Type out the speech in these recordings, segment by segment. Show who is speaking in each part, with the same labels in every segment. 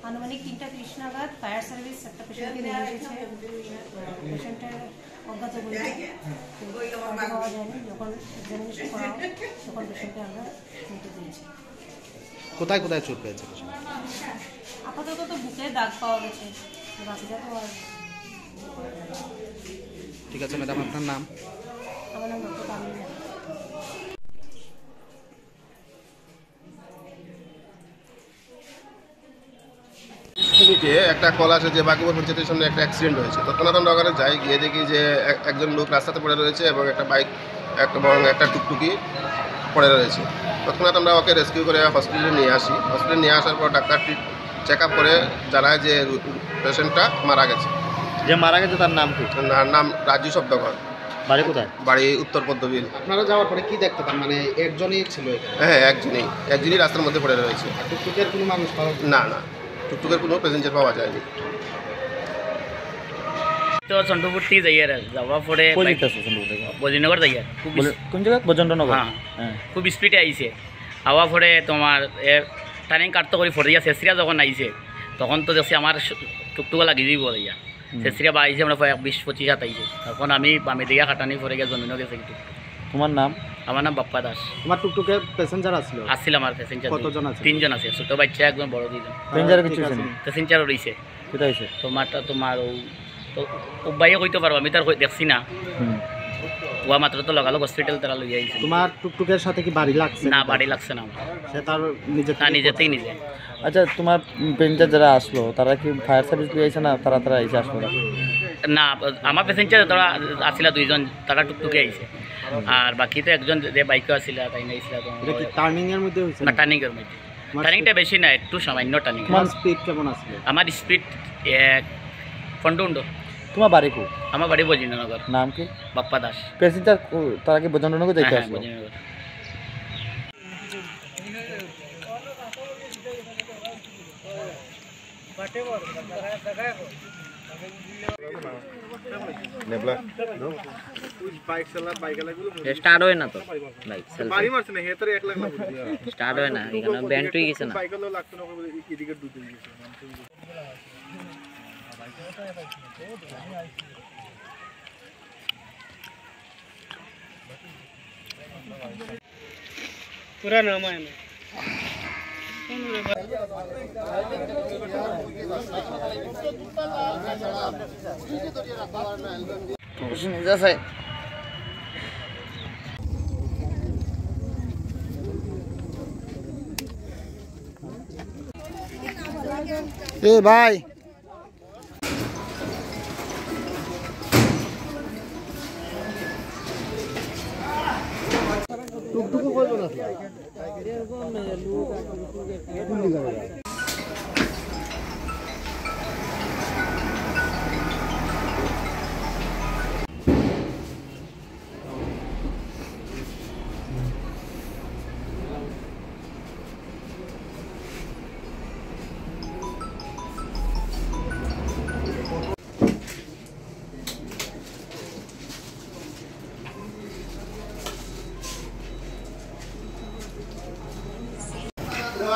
Speaker 1: আনুমানিক 3:30 নাগাদ fire service একটা পেশেন্টকে নিয়ে এসেছে। পেশেন্টের অজ্ঞাত বলেছে পাওয়া যায়নি। যখন এক্সামিনেশন করা হয় তখন পেশেন্টকে আমরা মৃত্যু দিয়েছি।
Speaker 2: কোথায় কোথায় চোট পেয়েছে?
Speaker 1: আপাতত তো বুকে দাগ পাওয়া গেছে, বাকিটা তো আর।
Speaker 2: ঠিক আছে ম্যাডাম, আপনার নাম?
Speaker 1: আমার নাম ডক্টর কামিনী।
Speaker 3: একটা কল আসে যে বাকিপুর পঞ্চায়েতের সামনে একটা অ্যাক্সিডেন্ট হয়েছে। তৎক্ষণাৎ আমরা ওখানে যাই, গিয়ে দেখি যে একজন লোক রাস্তাতে পড়ে রয়েছে এবং একটা বাইক একটা টুকটুকি পড়ে রয়েছে। তৎক্ষণাৎ আমরা ওকে রেস্কিউ করে হসপিটালে নিয়ে আসি। হসপিটালে নিয়ে আসার পর ডাক্তার চেক আপ করে জানায় যে পেশেন্টটা মারা গেছে।
Speaker 2: যে মারা গেছে তার নাম কি?
Speaker 3: তার নাম রাজু শব্দকর।
Speaker 2: বাড়ি কোথায়?
Speaker 3: বাড়ি উত্তর পদ্মবিল।
Speaker 2: আপনারা যাওয়ার পরে কি দেখতে পান? মানে একজনই ছিল এখানে?
Speaker 3: হ্যাঁ, একজনই রাস্তার মধ্যে পড়ে রয়েছে।
Speaker 2: টুকটুকের কোনো মানুষ পাওয়া?
Speaker 3: না, টুকটুকের কোনো প্যাসেঞ্জার পাওয়া যায়নি।
Speaker 4: তো চন্দ্রপুর থেকে যাই আর যাওয়ার পরে বজনগর যাই আর
Speaker 2: কোন জায়গায়? বজেন্দ্রনগর।
Speaker 4: হ্যাঁ, খুব স্পিডে আইছে। আওয়া পরে তোমার টার্নিং কাটতে করে ফরে গিয়া শেষরিয়া যখন আইছে তখন তো দেখছি আমার টুকটুকা লাগি যাইব ইয়া শেষরিয়া বা আইছে আমরা 20-25 হাত আইছে। তখন আমি বামে দিকে কাটানি ফরে গিয়া জমিনও গেছে কিন্তু।
Speaker 2: তোমার নাম?
Speaker 4: আমার নাম বাপ্পা দাস।
Speaker 2: তোমার টুকটুকে প্যাসেঞ্জার আসছিল?
Speaker 4: আমার প্যাসেঞ্জার
Speaker 2: কতজন আছে?
Speaker 4: 3 জন আছে, ছোট বাচ্চা একজন, বড় 2 জন। প্যাসেঞ্জারও রয়েছে।
Speaker 2: কোথায় আছে
Speaker 4: তোমার ও বাইরে কইতে পারবো, আমি তার দেখছি না। ওয়া মাত্র তো লাগালো হসপিটাল তারা লই আইছে।
Speaker 2: তোমার টুকটুকের সাথে কি বাড়ি লাগছে?
Speaker 4: না, বাড়ি লাগছে না।
Speaker 2: সে তার
Speaker 4: নিজেতেই নিজে।
Speaker 5: আচ্ছা, তোমার প্যাসেঞ্জার যারা আসলো তারা কি ফায়ার সার্ভিস দিয়ে আইছে না তারা এসে আসলো
Speaker 4: না? আমার প্যাসেঞ্জার তারা আসছিল 2 জন, তারা টুকটুকে আইছে। আর বাকি তো একজন যে বাইকে আসছিল তাই নাইছিল।
Speaker 2: এটা কি টার্নিং এর মধ্যে হইছে?
Speaker 4: না, টার্নিং এর মধ্যে। টার্নিংটা বেশি না, একটু সামান্য টার্নিং।
Speaker 2: তোমার স্পিড কেমন আছিল?
Speaker 4: আমার স্পিড ফন্ডুন্ড।
Speaker 5: তোমার বাড়ি কো?
Speaker 4: আমার বাড়ি বজেন্দ্রনগর।
Speaker 5: নাম কি?
Speaker 4: বাপ্পা দাস।
Speaker 5: প্যাসেঞ্জার তারা কি বজেন্দ্রনগর যাইতে আসলো?
Speaker 4: বজেন্দ্রনগর।
Speaker 6: স্টার্ট হয় না তো বাইক স্টার্ট হয় না, এখানে ব্যান্ড হয়ে গেছে না।
Speaker 4: पूरा नाम है ना
Speaker 2: এ ভাই, টুকটুকু বলবো না।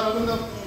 Speaker 3: Arvindo.